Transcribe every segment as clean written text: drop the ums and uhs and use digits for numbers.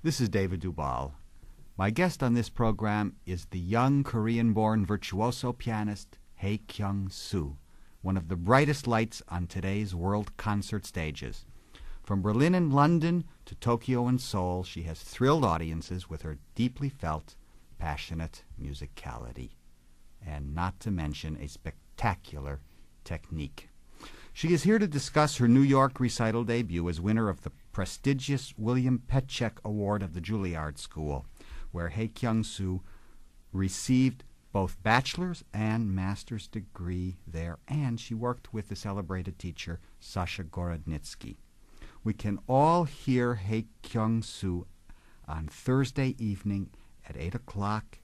This is David Dubal. My guest on this program is the young Korean-born virtuoso pianist Hai-Kyung Suh, one of the brightest lights on today's world concert stages. From Berlin and London to Tokyo and Seoul, she has thrilled audiences with her deeply felt, passionate musicality, and not to mention a spectacular technique. She is here to discuss her New York recital debut as winner of the prestigious William Petchek Award of the Juilliard School, where Hai-Kyung Suh received both bachelor's and master's degree there, and she worked with the celebrated teacher Sasha Gorodnitsky. We can all hear Hai-Kyung Suh on Thursday evening at 8 o'clock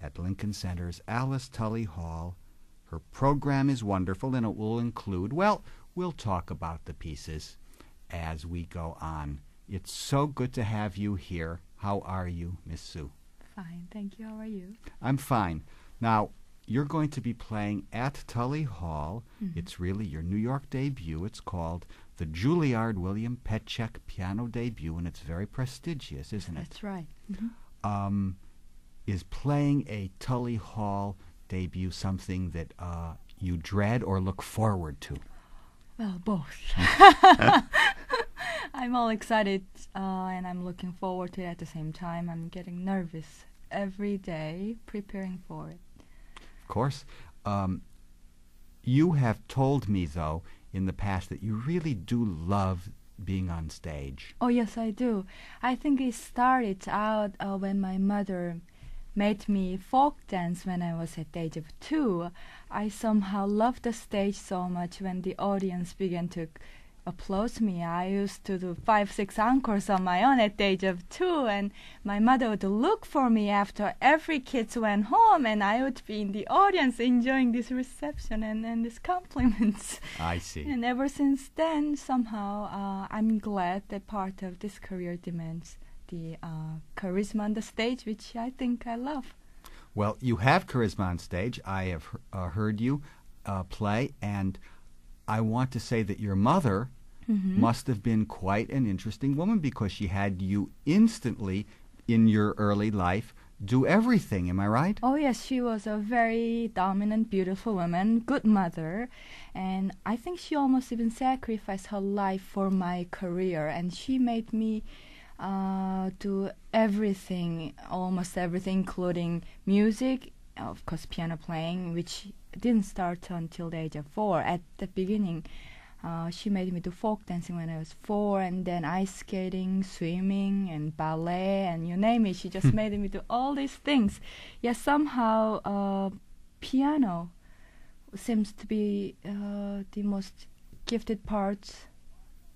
at Lincoln Center's Alice Tully Hall. Her program is wonderful, and it will include, well, we'll talk about the pieces as we go on. It's so good to have you here. How are you, Miss Suh? Fine, thank you. How are you? I'm fine. Now, you're going to be playing at Tully Hall. Mm-hmm. It's really your New York debut. It's called the Juilliard William Petchek Piano Debut, and it's very prestigious, isn't it? That's right. Mm-hmm. Is playing a Tully Hall debut something that you dread or look forward to? Well, both. I'm all excited and I'm looking forward to it at the same time. I'm getting nervous every day preparing for it. Of course. You have told me, though, in the past that you really do love being on stage. Oh, yes, I do. I think it started out when my mother made me folk dance when I was at the age of 2. I somehow loved the stage so much when the audience began to applaud me. I used to do 5-6 encores on my own at the age of 2, and my mother would look for me after every kid went home, and I would be in the audience enjoying this reception and these compliments. I see. And ever since then, somehow, I'm glad that part of this career demands the charisma on the stage, which I think I love. Well, you have charisma on stage. I have heard you play, and I want to say that your mother must have been quite an interesting woman, because she had you instantly in your early life do everything. Am I right? Oh, yes, she was a very dominant, beautiful woman, good mother, and I think she almost even sacrificed her life for my career, and she made me do everything, almost everything, including music, of course piano playing, which didn't start until the age of 4. At the beginning, she made me do folk dancing when I was 4, and then ice skating, swimming, and ballet, and you name it. She just made me do all these things. Yet somehow piano seems to be the most gifted part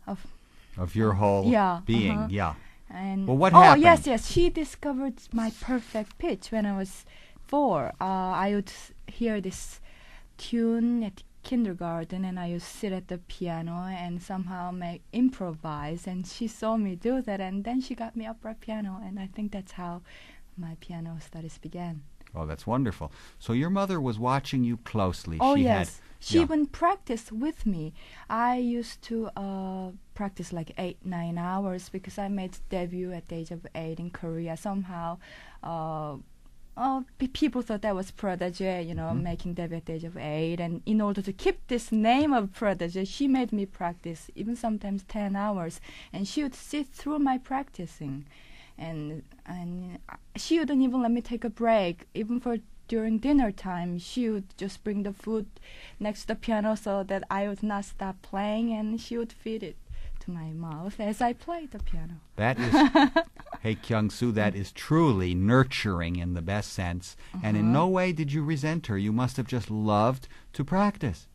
of your whole being. Uh-huh. Yeah. And well, what happened? Oh, yes. She discovered my perfect pitch when I was 4. I would hear this tune at kindergarten, and I used to sit at the piano and somehow improvise. And she saw me do that, and then she got me upright piano, and I think that's how my piano studies began. Oh, that's wonderful. So your mother was watching you closely. Oh, yes. She even practiced with me. I used to practice like 8-9 hours because I made debut at the age of 8 in Korea. Somehow, people thought that was prodigy, making debut at the age of 8. And in order to keep this name of prodigy, she made me practice even sometimes 10 hours. And she would sit through my practicing. And she wouldn't even let me take a break, even for during dinner time. She would just bring the food next to the piano so that I would not stop playing, and she would feed it to my mouth as I played the piano. That is, Hai-Kyung Suh, that is truly nurturing in the best sense. And in no way did you resent her. You must have just loved to practice.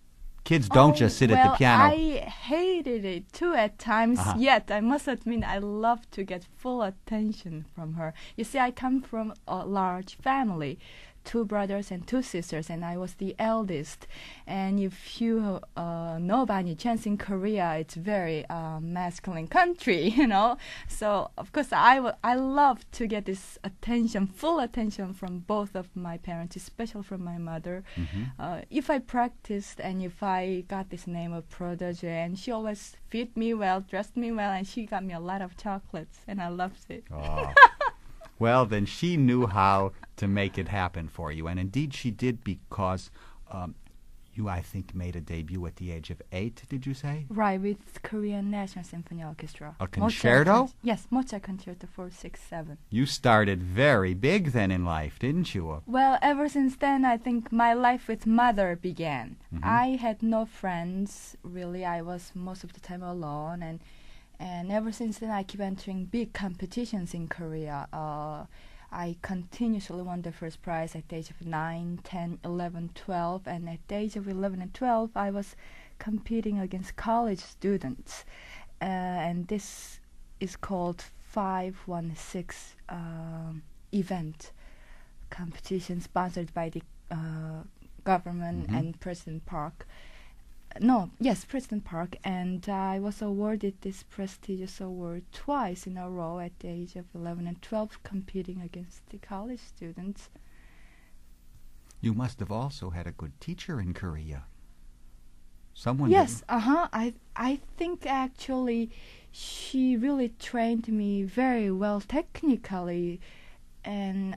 Kids don't just sit at the piano. I hated it too at times, yet I must admit I love to get full attention from her. You see, I come from a large family. two brothers and two sisters, and I was the eldest. And if you know by any chance, in Korea, it's very masculine country, you know. So of course I love to get this attention, full attention from both of my parents, especially from my mother. If I practiced and if I got this name of protege, and she always feed me well, dressed me well, and she got me a lot of chocolates, and I loved it. Oh. Well, then she knew how to make it happen for you, and indeed she did, because you, I think, made a debut at the age of 8, did you say? Right, with Korean National Symphony Orchestra. A concerto? Yes, Mozart Concerto for 6-7. You started very big then in life, didn't you? Well, ever since then, I think my life with mother began. I had no friends, really. I was most of the time alone, and ever since then, I keep entering big competitions in Korea. I continuously won the first prize at the age of 9, 10, 11, 12, and at the age of 11 and 12, I was competing against college students. And this is called 516 event competition sponsored by the government and President Park. President Park, and I was awarded this prestigious award twice in a row at the age of 11 and 12, competing against the college students. You must have also had a good teacher in Korea. Someone. Yes, I think actually she really trained me very well technically, and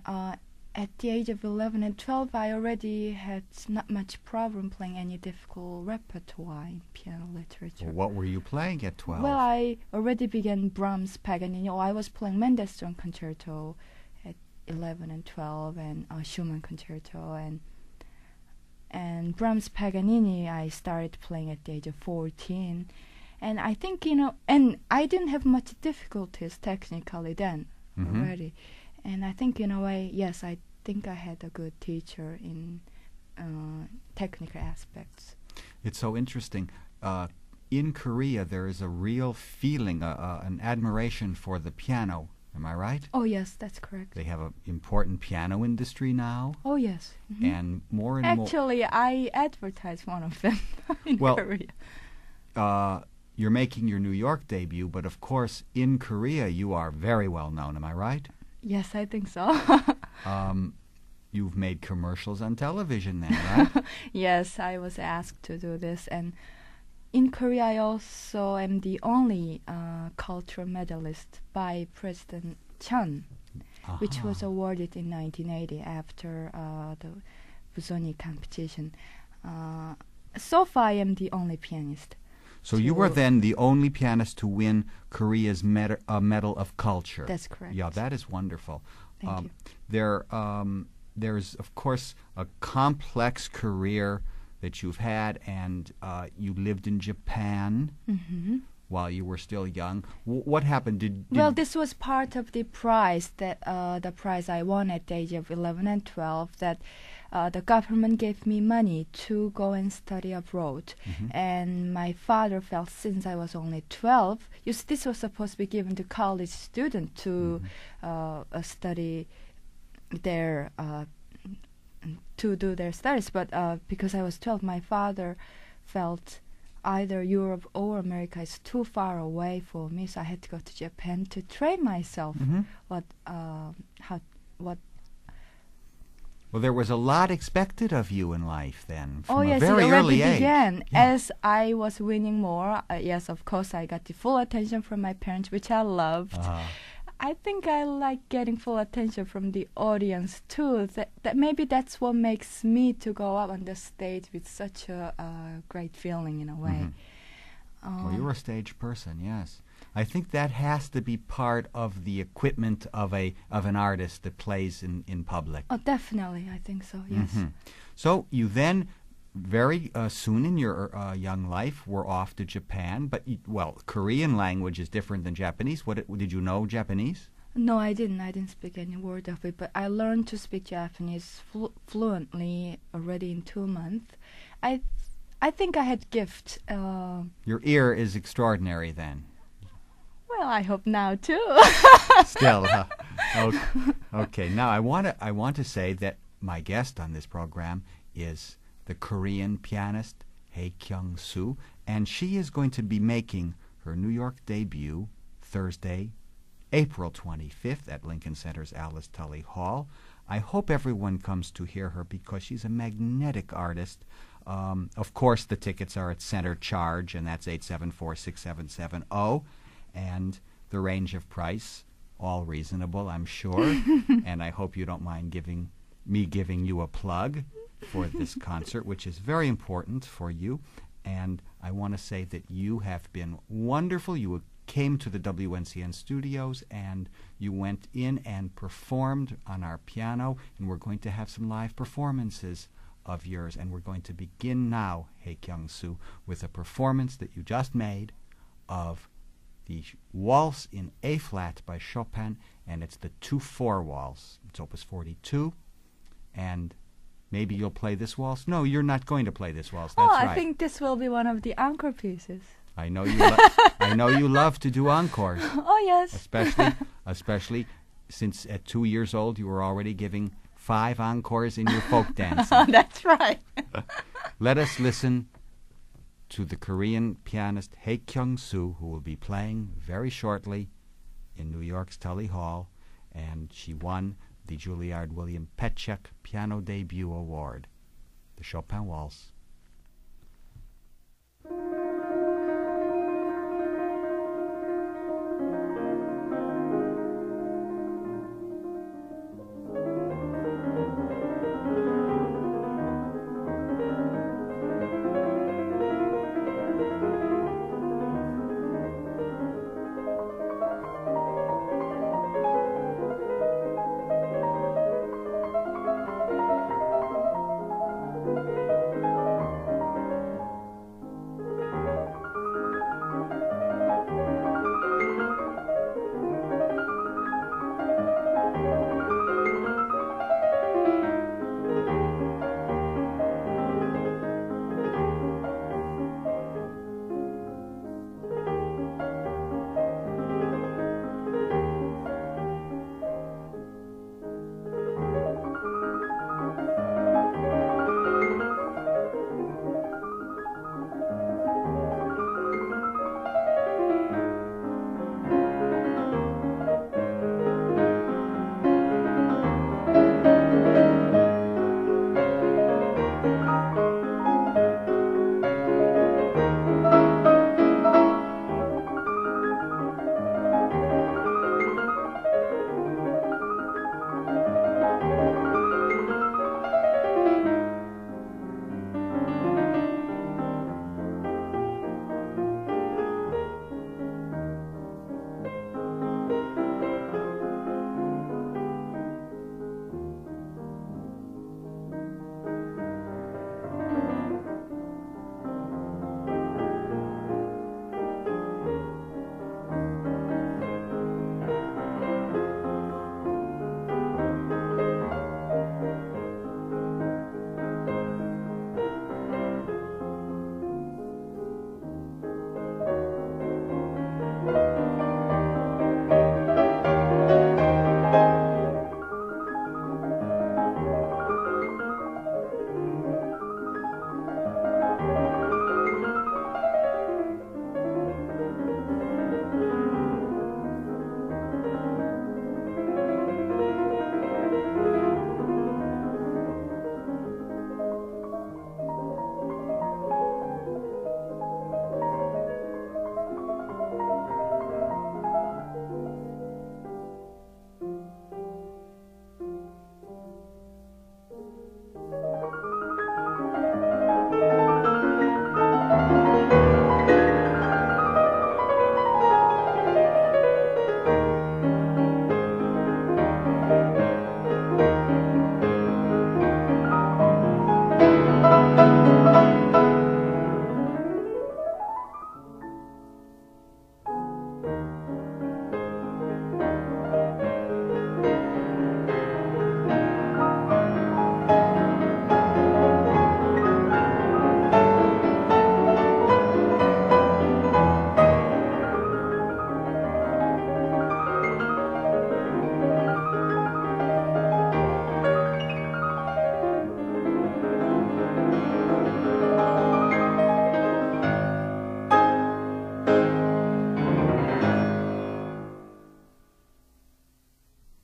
at the age of 11 and 12, I already had not much problem playing any difficult repertoire in piano literature. Well, what were you playing at 12? Well, I already began Brahms, Paganini. I was playing Mendelssohn Concerto at 11 and 12, and Schumann Concerto, and Brahms, Paganini, I started playing at the age of 14. And I think, and I didn't have much difficulties technically then already. And I think in a way, yes, I think I had a good teacher in technical aspects. It's so interesting. In Korea, there is a real feeling, an admiration for the piano. Am I right? Oh, yes, that's correct. They have an important piano industry now. Oh, yes. And more and Actually, I advertise one of them in Korea. You're making your New York debut, but of course, in Korea, you are very well known. Am I right? Yes, I think so. You've made commercials on television then, right? Yes, I was asked to do this. And in Korea, I also am the only cultural medalist by President Chun, which was awarded in 1980 after the Busoni competition. So far, I am the only pianist. So you were then the only pianist to win Korea's Medal of Culture. That's correct. Yeah, that is wonderful. Thank you. There's, of course, a complex career that you've had, and you lived in Japan while you were still young. What happened? Well, this was part of the prize that the prize I won at the age of 11 and 12. That the government gave me money to go and study abroad, and my father felt since I was only 12, this was supposed to be given to college students to study their to do their studies, but because I was 12, my father felt either Europe or America is too far away for me, so I had to go to Japan to train myself. Well, there was a lot expected of you in life then, from a yes, very it early already age. began. As I was winning more, yes, of course, I got the full attention from my parents, which I loved. I think I like getting full attention from the audience too. That maybe that's what makes me to go up on the stage with such a great feeling in a way. Well, you're a stage person, yes. I think that has to be part of the equipment of an artist that plays in public. Oh, definitely, I think so. Yes. So you then very soon in your young life were off to Japan, but Korean language is different than Japanese. Did you know Japanese? No, I didn't. I didn't speak any word of it, but I learned to speak Japanese fluently already in 2 months. I think I had gift. Your ear is extraordinary then. Well, I hope now too. Still, okay. Now I want to say that my guest on this program is the Korean pianist Hai-Kyung Suh, and she is going to be making her New York debut Thursday, April 25th at Lincoln Center's Alice Tully Hall. I hope everyone comes to hear her because she's a magnetic artist. Of course, the tickets are at center charge, and that's 874-6770, and the range of price, all reasonable, I'm sure. And I hope you don't mind giving you a plug for this concert, which is very important for you. And I want to say that you have been wonderful. You came to the WNCN studios and you went in and performed on our piano, and we're going to have some live performances of yours. And we're going to begin now, Hai-Kyung Suh, with a performance that you just made of the Waltz in A-flat by Chopin, and it's the 2/4 Waltz. It's Opus 42, and maybe you'll play this waltz. No, you're not going to play this waltz. That's right. I think this will be one of the encore pieces. I know you. I know you love to do encores. Oh yes. Especially since at 2 years old you were already giving 5 encores in your folk dancing. That's right. Let us listen to the Korean pianist Hai-Kyung Suh, who will be playing very shortly in New York's Tully Hall, and she won the Juilliard William Petchak Piano Debut Award, the Chopin Waltz.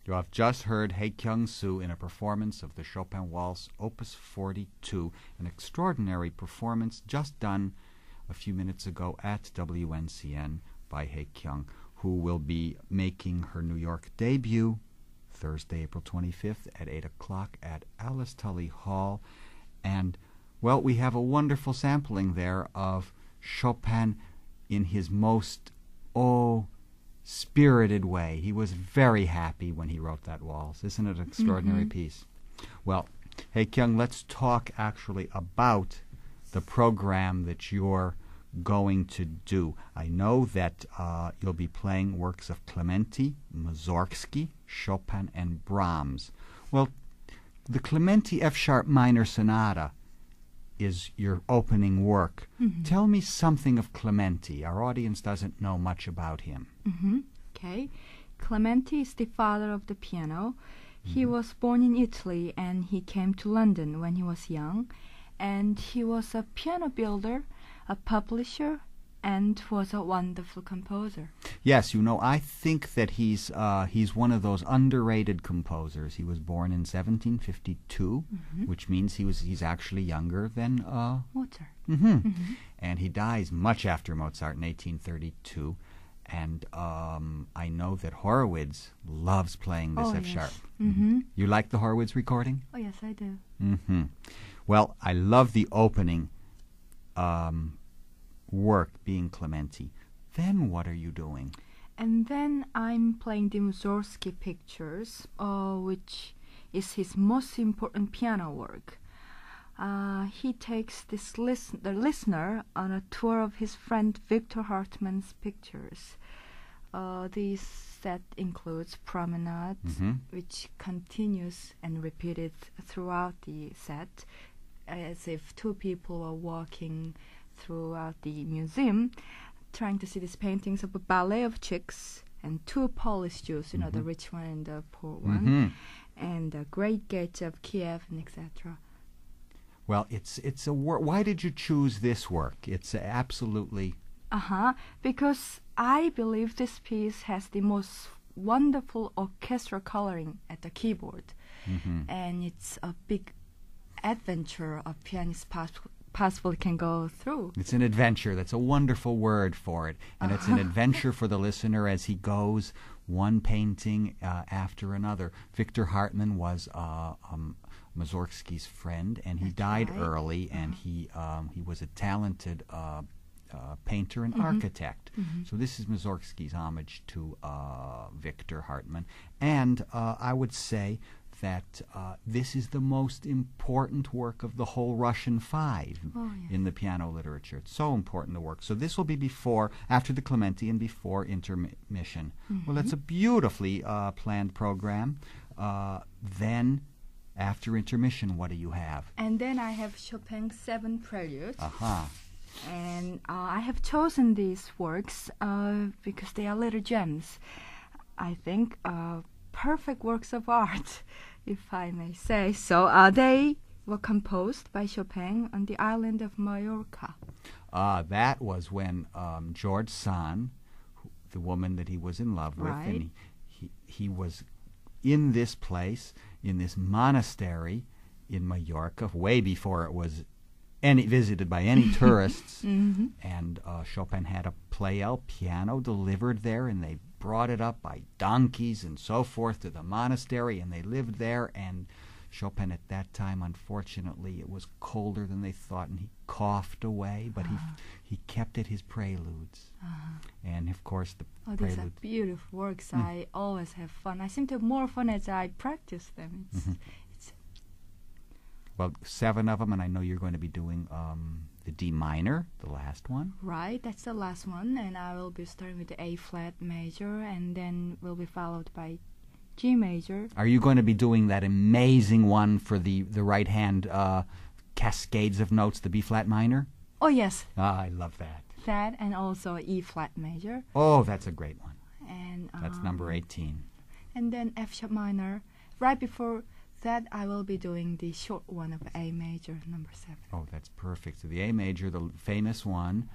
You have just heard Hai-Kyung Suh in a performance of the Chopin Waltz, Opus 42, an extraordinary performance just done a few minutes ago at WNCN by Hai-Kyung, who will be making her New York debut Thursday, April 25th at 8 o'clock at Alice Tully Hall. And, well, we have a wonderful sampling there of Chopin in his most, spirited way. He was very happy when he wrote that waltz. Isn't it an extraordinary piece? Well, Hai-Kyung, let's talk actually about the program that you're going to do. I know that you'll be playing works of Clementi, Mussorgsky, Chopin, and Brahms. Well, the Clementi F-sharp minor sonata is your opening work. Tell me something of Clementi. Our audience doesn't know much about him. Okay. Clementi is the father of the piano. He was born in Italy and he came to London when he was young. And he was a piano builder, a publisher, and was a wonderful composer. Yes, I think that he's one of those underrated composers. He was born in 1752, which means he's actually younger than Mozart. And he dies much after Mozart in 1832. And I know that Horowitz loves playing this F-sharp. You like the Horowitz recording? Oh, yes, I do. Well, I love the opening work being Clementi. Then what are you doing? And then I'm playing the Mussorgsky pictures, which is his most important piano work. He takes the listener on a tour of his friend Victor Hartmann's pictures. This set includes Promenade, which continues and repeated throughout the set, as if two people were walking throughout the museum, trying to see these paintings of a ballet of chicks and two Polish Jews, the rich one and the poor one, and the great gates of Kiev, and etc. Well, it's a work. Why did you choose this work? It's absolutely... Because I believe this piece has the most wonderful orchestral coloring at the keyboard. And it's a big adventure a pianist possibly can go through. It's an adventure. That's a wonderful word for it. And it's an adventure for the listener as he goes one painting after another. Victor Hartmann was Mussorgsky's friend, and he died early, and he was a talented painter and architect. So this is Mussorgsky's homage to Victor Hartmann. And I would say that this is the most important work of the whole Russian Five in the piano literature. It's so important, the work. So this will be after the Clementi and before intermission. Well, that's a beautifully planned program. Then, after intermission, what do you have? And then I have Chopin's 7 Preludes. And I have chosen these works because they are little gems. I think perfect works of art, if I may say so. They were composed by Chopin on the island of Mallorca. That was when George Sand, the woman that he was in love with, and he was in this place, in this monastery in Mallorca, way before it was visited by any tourists. And Chopin had a Pleyel piano delivered there, and they brought it up by donkeys and so forth to the monastery, and they lived there. And Chopin at that time, unfortunately, it was colder than they thought, and he coughed away, but he kept it his preludes. And of course the these are beautiful works. I always have fun. I seem to have more fun as I practice them. It's well, 7 of them, and I know you're going to be doing the D minor, the last one. Right, that's the last one, and I will be starting with the A flat major, and then will be followed by G major. Are you going to be doing that amazing one for the right hand cascades of notes, the B flat minor? Oh yes. I love that. That and also E flat major. Oh, that's a great one. And that's number 18. And then F sharp minor. Right before that, I will be doing the short one of A major, number 7. Oh, that's perfect. So the A major, the famous one,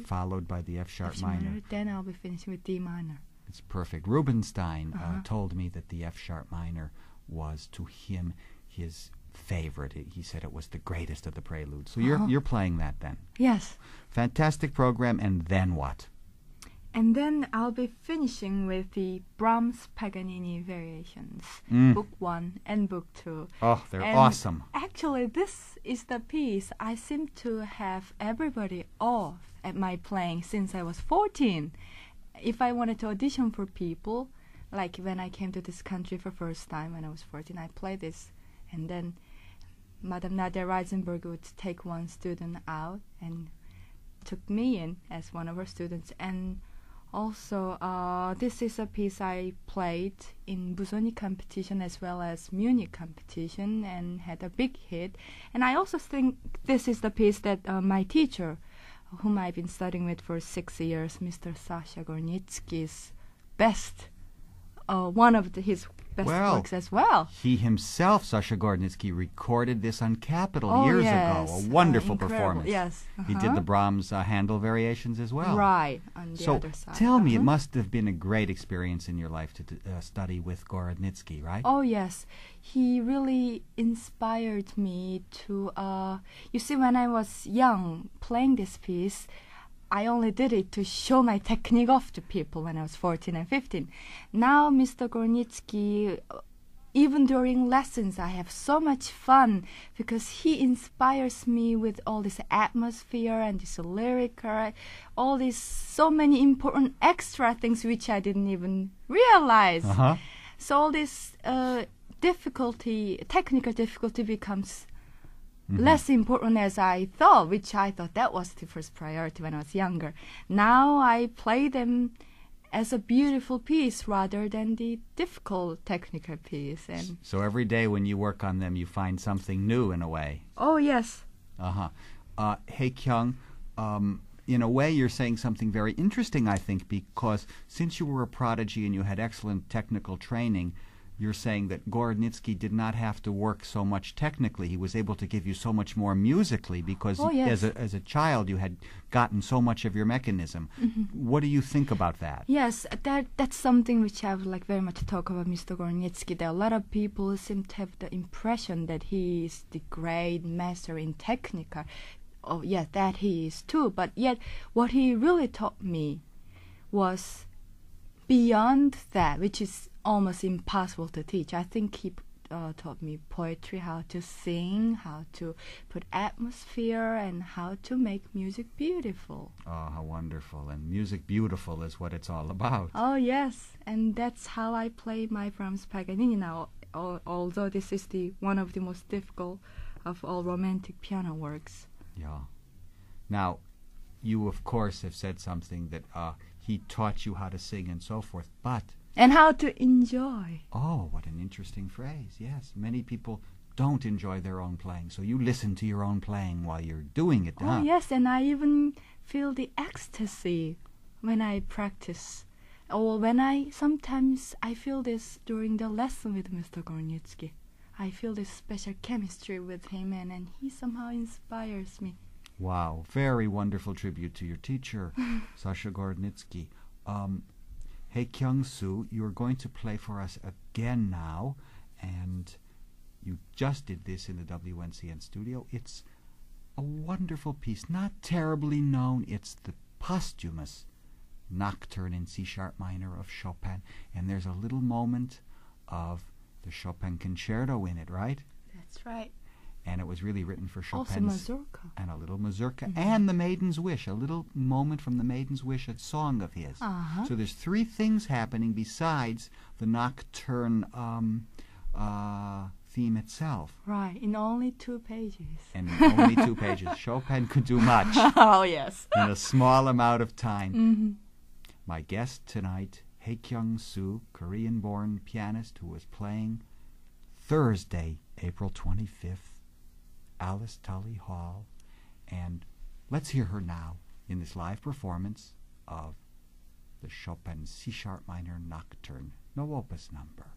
followed by the F sharp minor. Then I'll be finishing with D minor. It's perfect. Rubinstein told me that the F sharp minor was to him his favorite. He said it was the greatest of the preludes. So you're playing that then. Yes. Fantastic program. And then what? And then I'll be finishing with the Brahms Paganini variations, Book 1 and Book 2. Oh, they're and awesome. Actually, this is the piece I seem to have everybody off at my playing since I was 14. If I wanted to audition for people, like when I came to this country for first time when I was 14, I played this. And then Madame Nadia Reisenberg would take one student out and took me in as one of her students. And also, this is a piece I played in Busoni competition as well as Munich competition and had a big hit. And I also think this is the piece that my teacher, whom I've been studying with for 6 years, Mr. Sasha Gornitsky's best, one of his best works as well. He himself, Sasha Gornitsky, recorded this on Capitol years ago. A wonderful performance. Yes. He did the Brahms Handel variations as well. Right, on the other side. So tell me, it must have been a great experience in your life to study with Gornitsky, right? Oh, yes. He really inspired me to... you see, when I was young, playing this piece, I only did it to show my technique off to people when I was 14 and 15. Now, Mr. Gornitsky, even during lessons, I have so much fun because he inspires me with all this atmosphere and this lyric, all these so many important extra things which I didn't even realize. So all this technical difficulty becomes less important as I thought, which I thought that was the first priority when I was younger. Now I play them as a beautiful piece rather than the difficult technical piece. And so every day when you work on them, you find something new in a way. Oh, yes. Hai-Kyung, in a way you're saying something very interesting, I think, because since you were a prodigy and you had excellent technical training, you're saying that Gornitsky did not have to work so much technically. He was able to give you so much more musically because as a child you had gotten so much of your mechanism. What do you think about that? Yes, that's something which I would like very much to talk about Mr. Gornitsky. There are a lot of people seem to have the impression that he is the great master in technica. Oh, yes, that he is too. But yet what he really taught me was beyond that, which is almost impossible to teach. I think he taught me poetry, how to sing, how to put atmosphere, and how to make music beautiful. Oh, how wonderful. And music beautiful is what it's all about. Oh, yes. And that's how I play my Brahms Paganini now, although this is one of the most difficult of all romantic piano works. Yeah. Now, you, of course, have said something that he taught you how to sing and so forth, but... And how to enjoy. Oh, what an interesting phrase. Yes, many people don't enjoy their own playing, so you listen to your own playing while you're doing it, huh? Oh, yes, and I even feel the ecstasy when I practice. Or sometimes I feel this during the lesson with Mr. Gornitsky. I feel this special chemistry with him, and he somehow inspires me. Wow, very wonderful tribute to your teacher, Sasha Gornitsky. Hai-Kyung Suh, you're going to play for us again now, and you just did this in the WNCN studio. It's a wonderful piece, not terribly known. It's the posthumous Nocturne in C-sharp minor of Chopin, and there's a little moment of the Chopin concerto in it, right? That's right. And it was really written for Chopin's... Also mazurka. And a little mazurka. And the Maiden's Wish, a little moment from the Maiden's Wish, a song of his. So there's three things happening besides the Nocturne theme itself. Right, in only 2 pages. And in only 2 pages. Chopin could do much. Oh, yes. In a small amount of time. My guest tonight, Hai-Kyung Suh, Korean-born pianist who was playing Thursday, April 25th, Alice Tully Hall, and let's hear her now in this live performance of the Chopin C-sharp minor Nocturne, no opus number.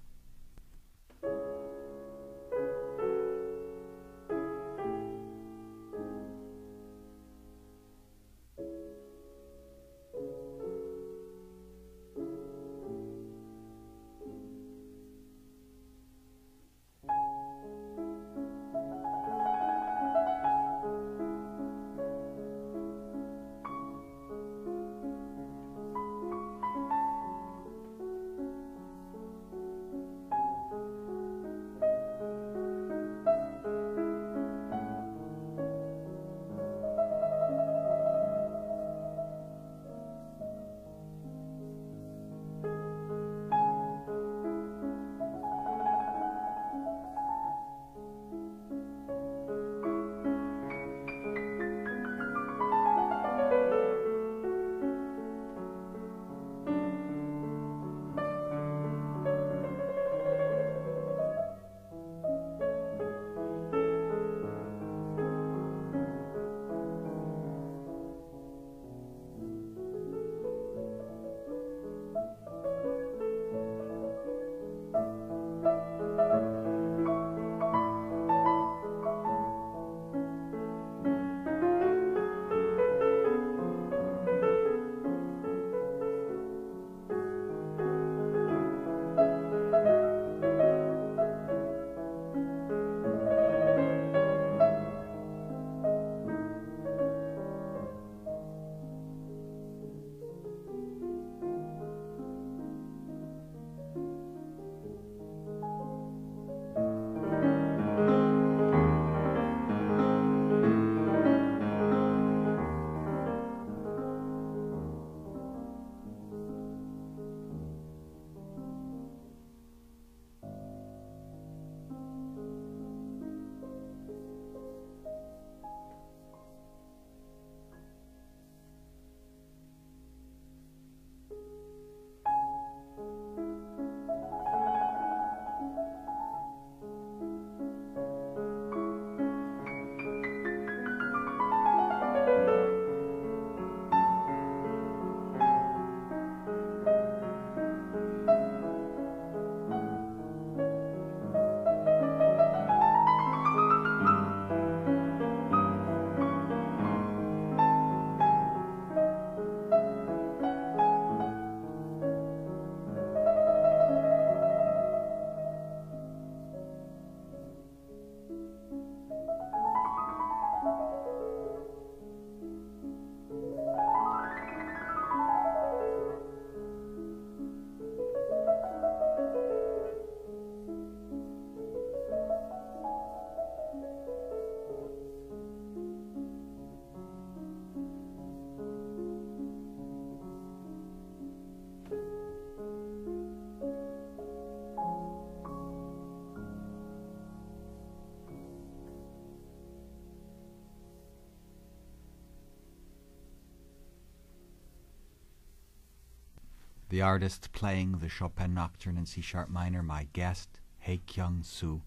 The artist playing the Chopin Nocturne in C-sharp minor, my guest, Hai-Kyung Suh,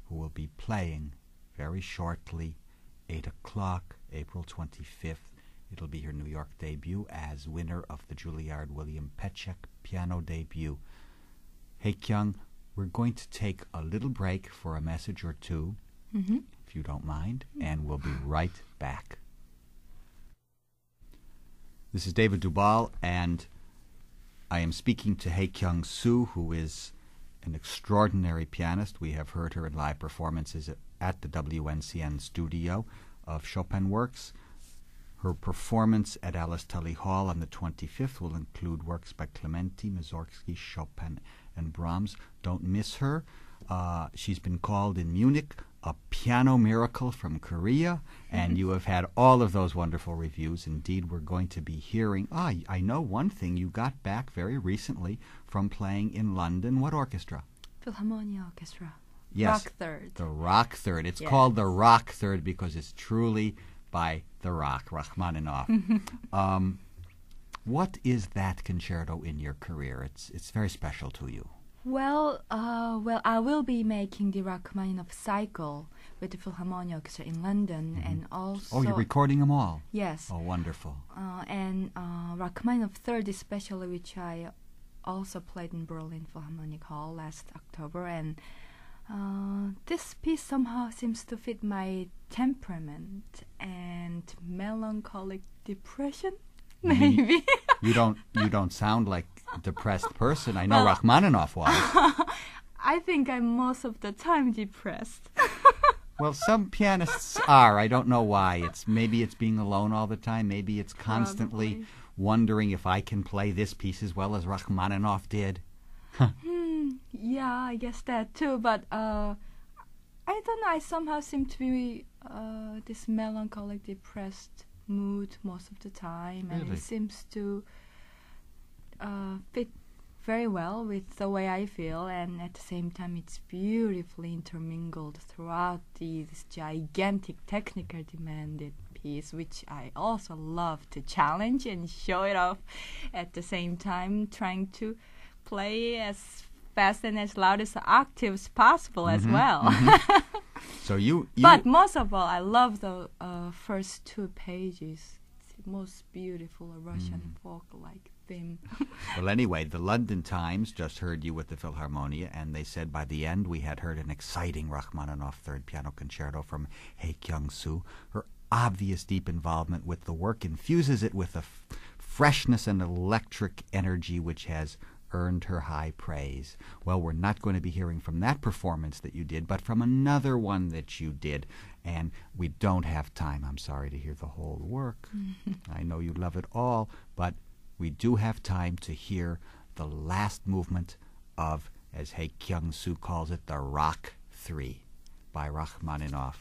who will be playing very shortly, 8 o'clock, April 25th. It'll be her New York debut as winner of the Juilliard William Petchak piano debut. Hai-Kyung, we're going to take a little break for a message or two, if you don't mind, and we'll be right back. This is David Dubal, and I am speaking to Hai-Kyung Suh, who is an extraordinary pianist. We have heard her in live performances at the WNCN studio of Chopin works. Her performance at Alice Tully Hall on the 25th will include works by Clementi, Mussorgsky, Chopin, and Brahms. Don't miss her. She's been called in Munich a piano miracle from Korea, and you have had all of those wonderful reviews. Indeed, we're going to be hearing, I know one thing, you got back very recently from playing in London. What orchestra? Philharmonia Orchestra. Yes. Rock Third. The Rock Third. It's Yes. called the Rock Third because it's truly by the Rock, Rachmaninoff. What is that concerto in your career? It's very special to you. Well, I will be making the Rachmaninoff cycle with the Philharmonia Orchestra in London, and also. Oh, you're recording them all? Yes. Oh, wonderful. And Rachmaninoff Third, especially, which I also played in Berlin Philharmonic Hall last October, and this piece somehow seems to fit my temperament and melancholic depression. Maybe. You don't sound like a depressed person. I know Rachmaninoff was. I think I'm most of the time depressed. Well, some pianists are. I don't know why. Maybe it's being alone all the time. Maybe it's constantly Probably. wondering if I can play this piece as well as Rachmaninoff did. Yeah, I guess that too. But I don't know. I somehow seem to be this melancholic, depressed mood most of the time, and Really? it seems to fit very well with the way I feel, and at the same time it's beautifully intermingled throughout this gigantic technical demanded piece, which I also love to challenge and show it off at the same time, trying to play as fast and as loud as the octaves possible as well. So you But most of all, I love the first two pages. It's the most beautiful Russian folk-like theme. Well, anyway, the London Times just heard you with the Philharmonia, and they said by the end we had heard an exciting Rachmaninoff Third Piano Concerto from Hai-Kyung Suh. Her obvious deep involvement with the work infuses it with a freshness and electric energy which has earned her high praise. Well, we're not going to be hearing from that performance that you did, but from another one that you did. And we don't have time, I'm sorry, to hear the whole work. I know you love it all, but we do have time to hear the last movement of, as Hai-Kyung Suh calls it, the Rock 3 by Rachmaninoff.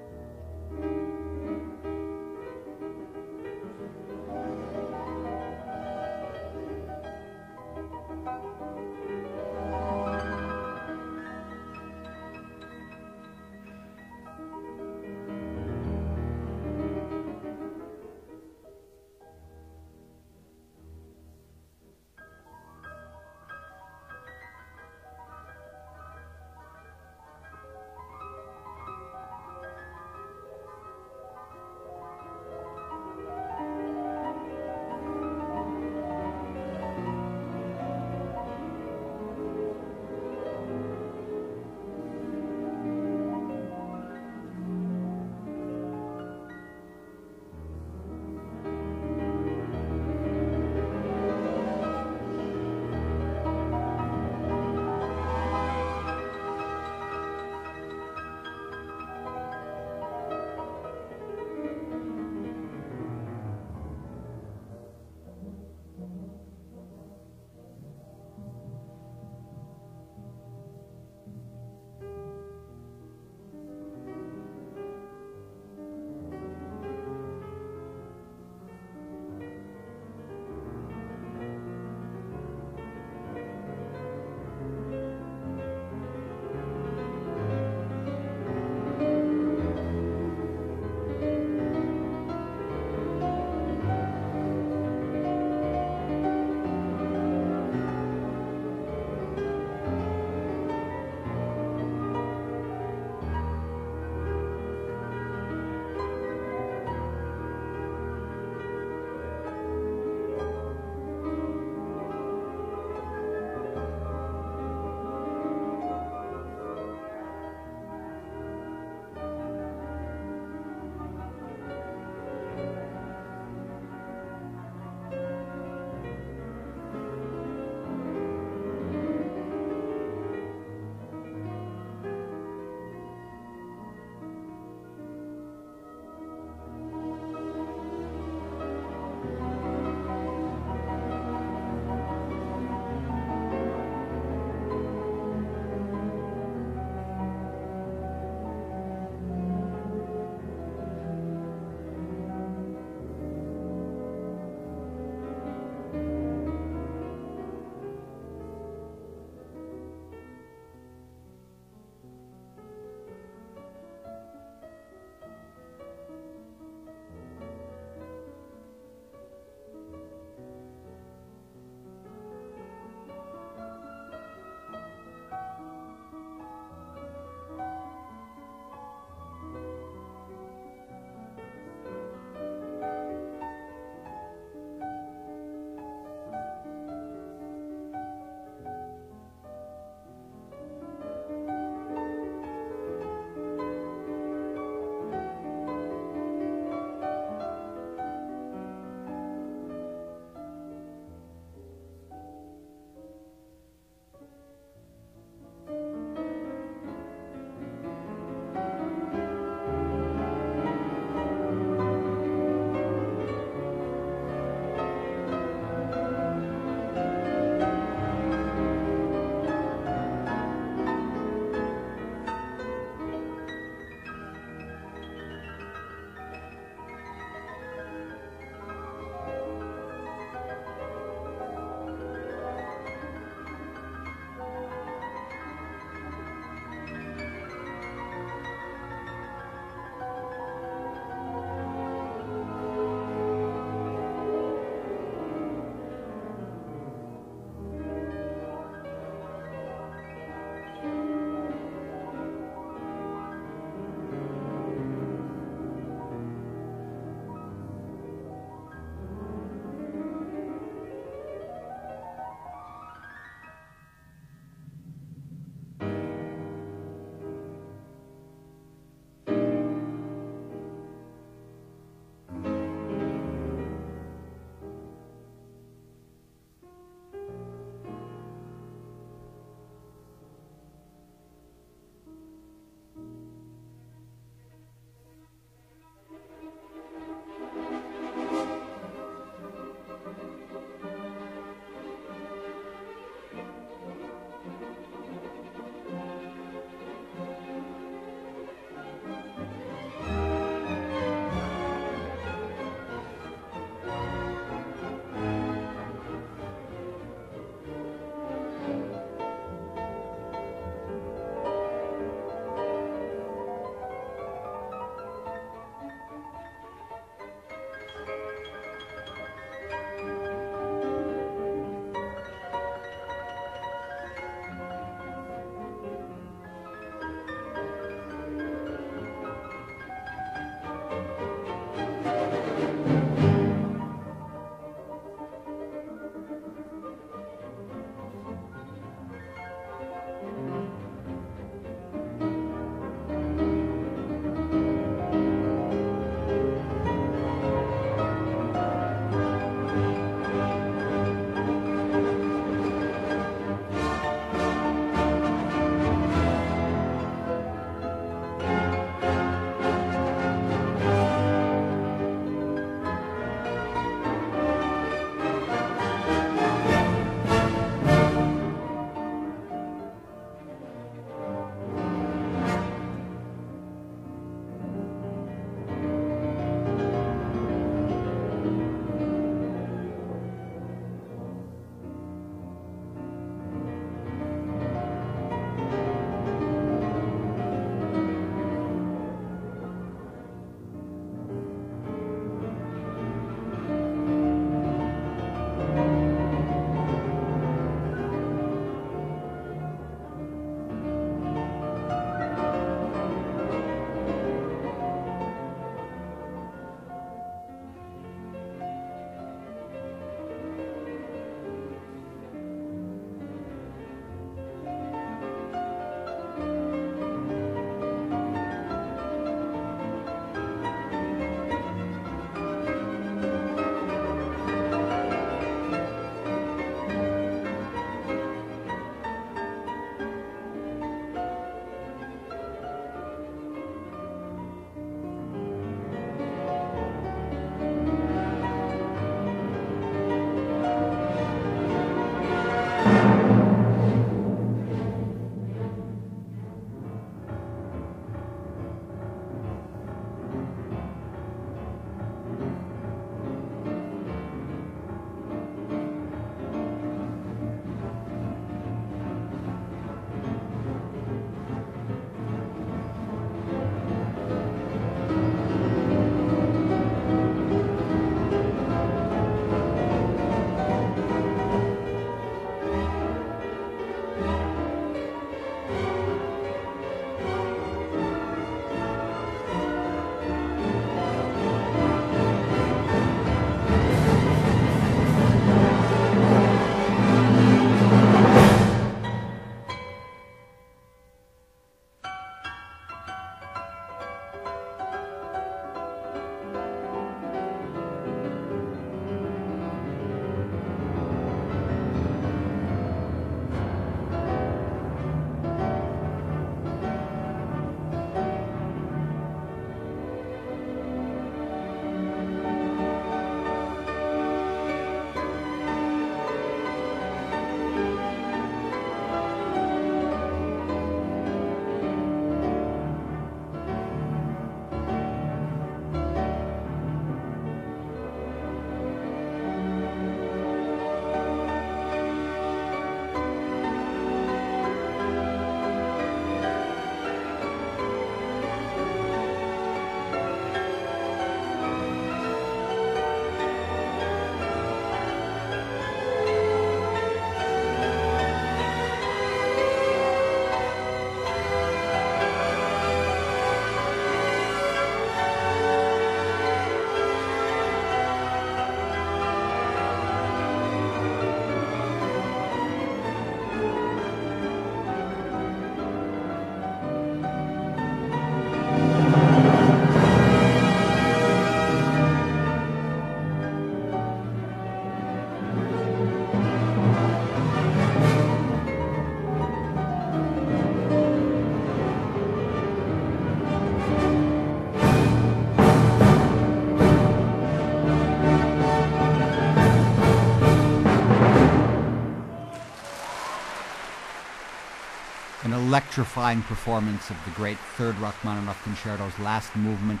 electrifying performance of the great Third Rachmaninoff Concerto's last movement.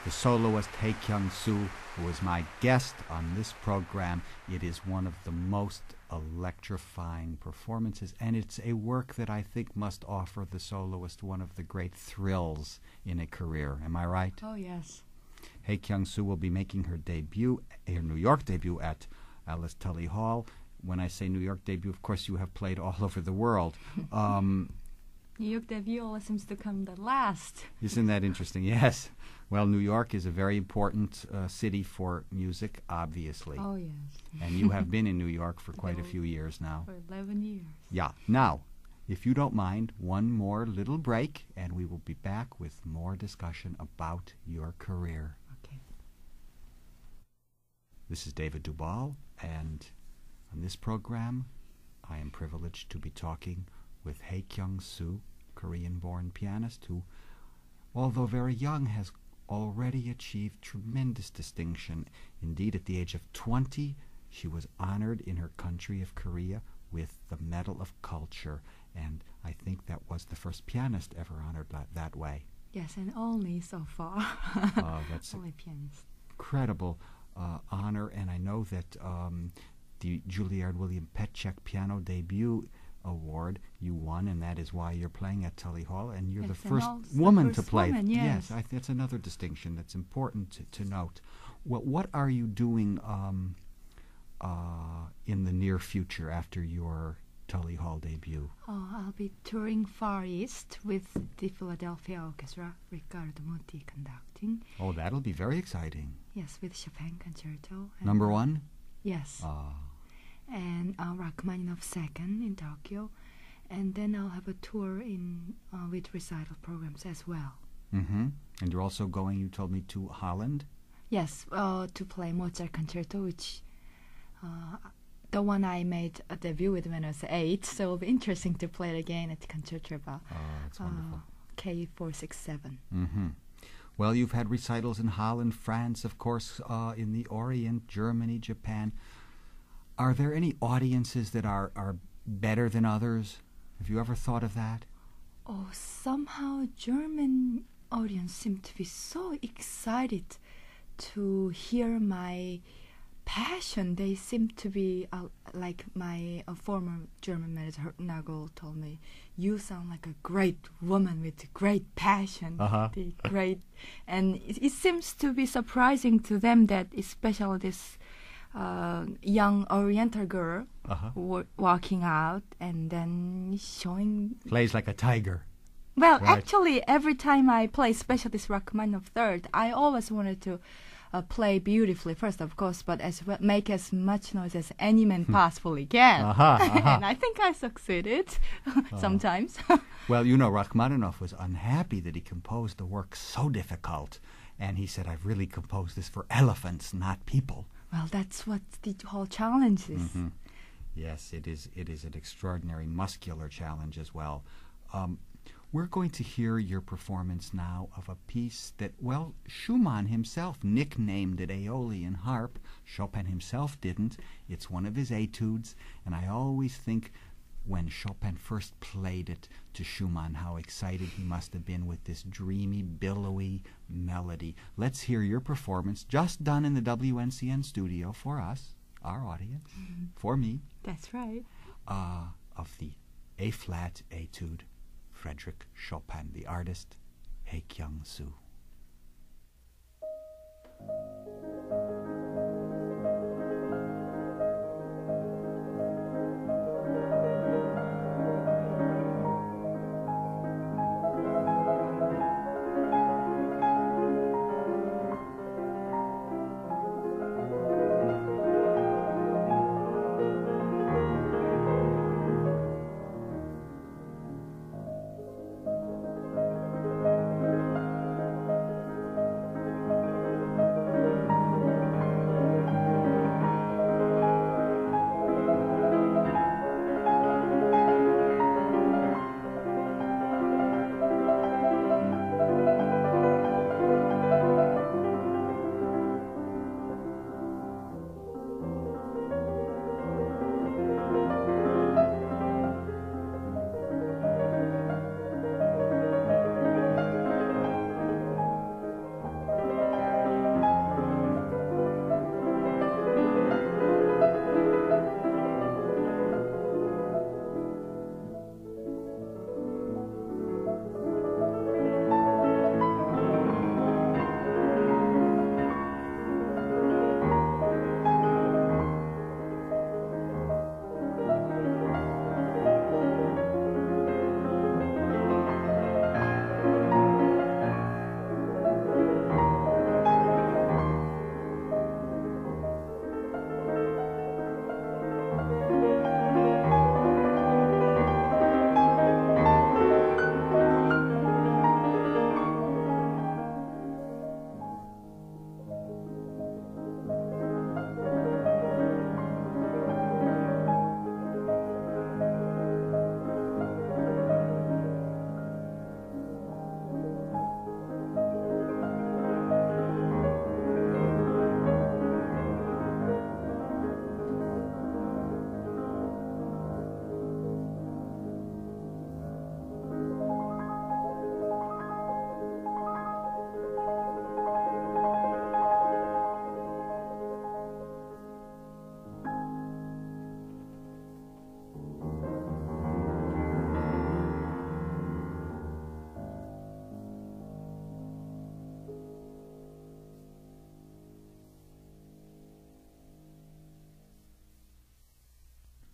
The soloist Hai-Kyung Suh, who is my guest on this program. It is one of the most electrifying performances, and it's a work that I think must offer the soloist one of the great thrills in a career. Am I right? Oh, yes. Hai-Kyung Suh will be making her New York debut at Alice Tully Hall. When I say New York debut, of course, you have played all over the world. New York debut always seems to come the last. Isn't that interesting? Yes. Well, New York is a very important city for music, obviously. Oh, yes. And you have been in New York for quite a few years now. For 11 years. Yeah. Now, if you don't mind, one more little break, and we will be back with more discussion about your career. Okay. This is David Dubal, and on this program, I am privileged to be talking with Hai-Kyung Suh, Korean-born pianist who, although very young, has already achieved tremendous distinction. Indeed, at the age of 20, she was honored in her country of Korea with the Medal of Culture, and I think that was the first pianist ever honored that way. Yes, and only so far. That's only pianist. Incredible honor, and I know that the Juilliard William Petchek Piano Debut Award you won, and that is why you're playing at Tully Hall, and you're the first woman to play. Yes, I think that's another distinction that's important to note. What are you doing in the near future after your Tully Hall debut? Oh, I'll be touring Far East with the Philadelphia Orchestra, Riccardo Muti conducting. Oh, that'll be very exciting. Yes, with Chopin Concerto. Number one? Yes. And Rachmaninoff second in Tokyo, and then I'll have a tour with recital programs as well. Mm-hmm. And you're also going, you told me, to Holland? Yes, to play Mozart Concerto, which the one I made a debut with when I was 8, so it'll be interesting to play it again at Concertgebouw. Oh, that's wonderful. K467. Mm-hmm. Well, you've had recitals in Holland, France, of course, in the Orient, Germany, Japan. Are there any audiences that are better than others? Have you ever thought of that? Oh, somehow German audience seem to be so excited to hear my passion. They seem to be like my former German manager Nagel told me, you sound like a great woman with great passion. The great, and it seems to be surprising to them that especially this young Oriental girl walking out and then showing... Plays like a tiger. Well, right. Actually, every time I play, especially this Rachmaninoff third, I always wanted to play beautifully first, of course, but make as much noise as any man possibly can. And I think I succeeded sometimes. Well, you know, Rachmaninoff was unhappy that he composed a work so difficult. And he said, I've really composed this for elephants, not people. Well, that's what the whole challenge is. Mm-hmm. Yes, it is an extraordinary muscular challenge as well. We're going to hear your performance now of a piece that, well, Schumann himself nicknamed it Aeolian Harp. Chopin himself didn't. It's one of his etudes, and I always think when Chopin first played it to Schumann, how excited he must have been with this dreamy, billowy melody. Let's hear your performance, just done in the WNCN studio for us, our audience, for me. That's right. Of the A-flat Etude, Frédéric Chopin, the artist, Hai-Kyung Suh.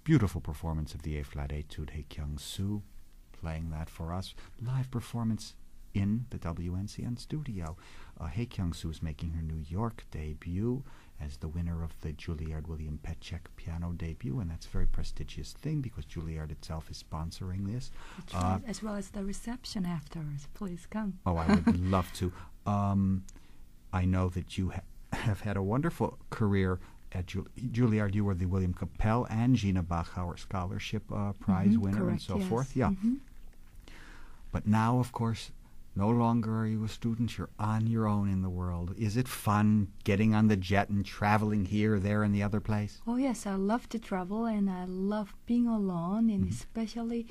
beautiful performance of the A-flat Etude. Hai-Kyung Suh playing that for us. Live performance in the WNCN studio. Hai-Kyung Suh is making her New York debut as the winner of the Juilliard-William Petchek piano debut, and that's a very prestigious thing because Juilliard itself is sponsoring this. That's right, as well as the reception afterwards. Please come. Oh, I would love to. I know that you have had a wonderful career at Juilliard. You were the William Capell and Gina Bachauer Scholarship Prize winner, correct, and so yes. forth. Yeah. But now, of course, no longer are you a student. You're on your own in the world. Is it fun getting on the jet and traveling here, there, and the other place? Oh yes, I love to travel and I love being alone, and especially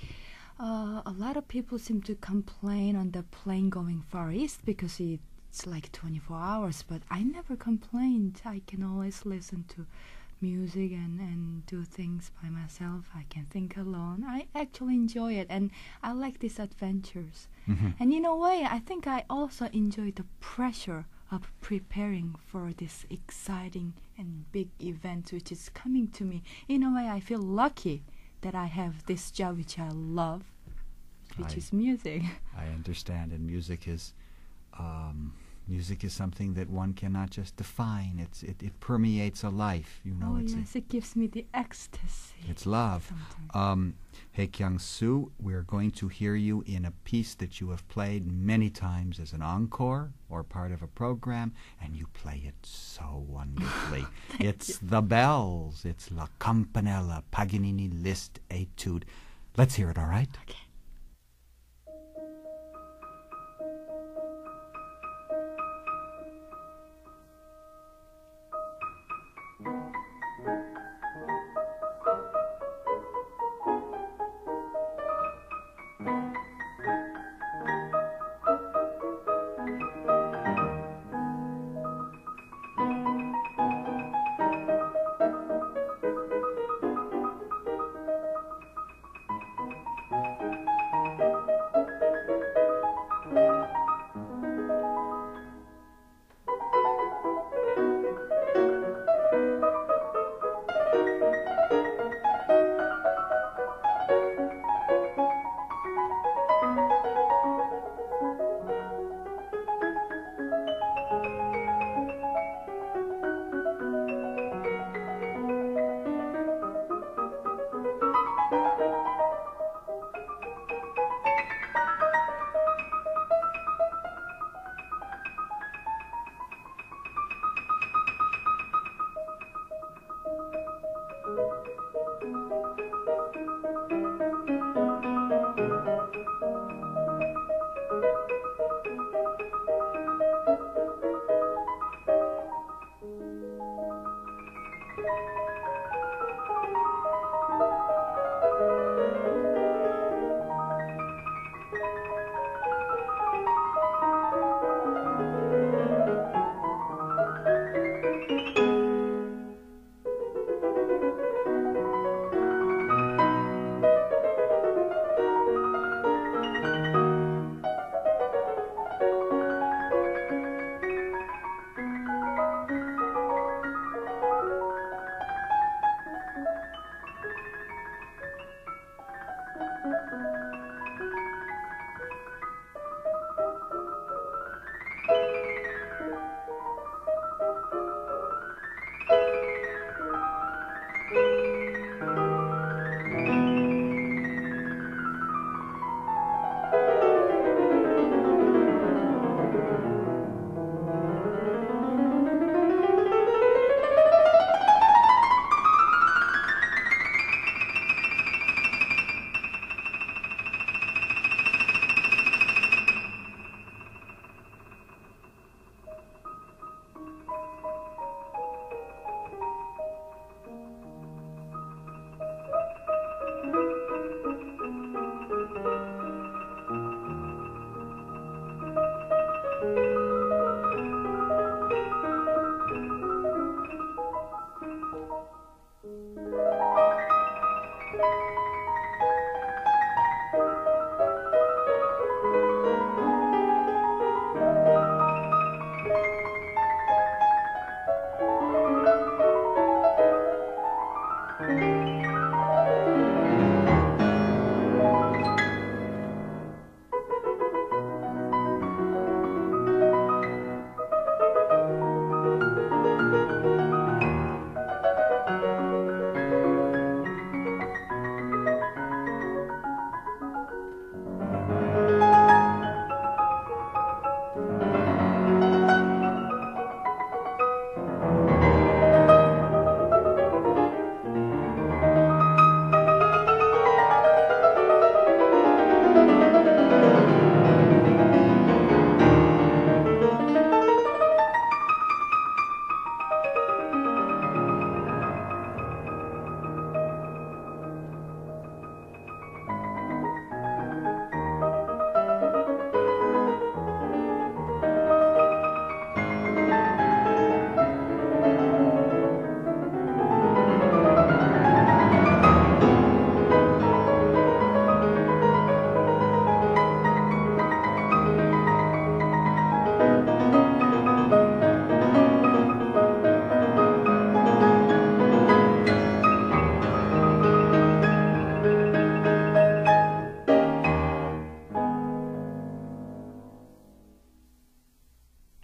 a lot of people seem to complain on the plane going Far East because it's like 24 hours, but I never complained. I can always listen to music and do things by myself. I can think alone. I actually enjoy it, and I like these adventures. And in a way, I think I also enjoy the pressure of preparing for this exciting and big event which is coming to me. In a way, I feel lucky that I have this job which I love, which is music. I understand, and music is something that one cannot just define. It permeates a life, you know. Oh yes, it gives me the ecstasy. It's love. Hai-Kyung Suh, we're going to hear you in a piece that you have played many times as an encore or part of a program, and you play it so wonderfully. It's The Bells. It's La Campanella, Paganini Liszt Etude. Let's hear it, all right? Okay.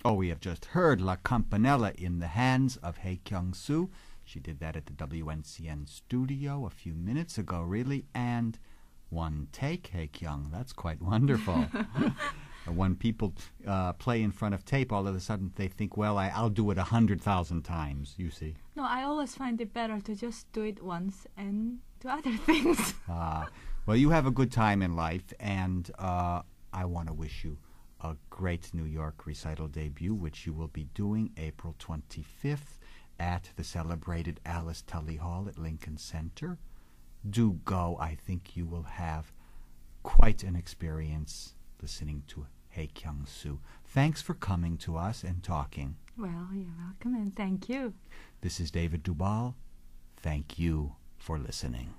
Oh, we have just heard La Campanella in the hands of Hai-Kyung Suh. She did that at the WNCN studio a few minutes ago, really, and one take, Hai-Kyung. That's quite wonderful. When people play in front of tape, all of a sudden they think, well, I'll do it 100,000 times, you see. No, I always find it better to just do it once and do other things. Well, you have a good time in life, and I want to wish you a great New York recital debut, which you will be doing April 25th at the celebrated Alice Tully Hall at Lincoln Center. Do go. I think you will have quite an experience listening to Hai-Kyung Suh. Thanks for coming to us and talking. Well, you're welcome, and thank you. This is David Dubal. Thank you for listening.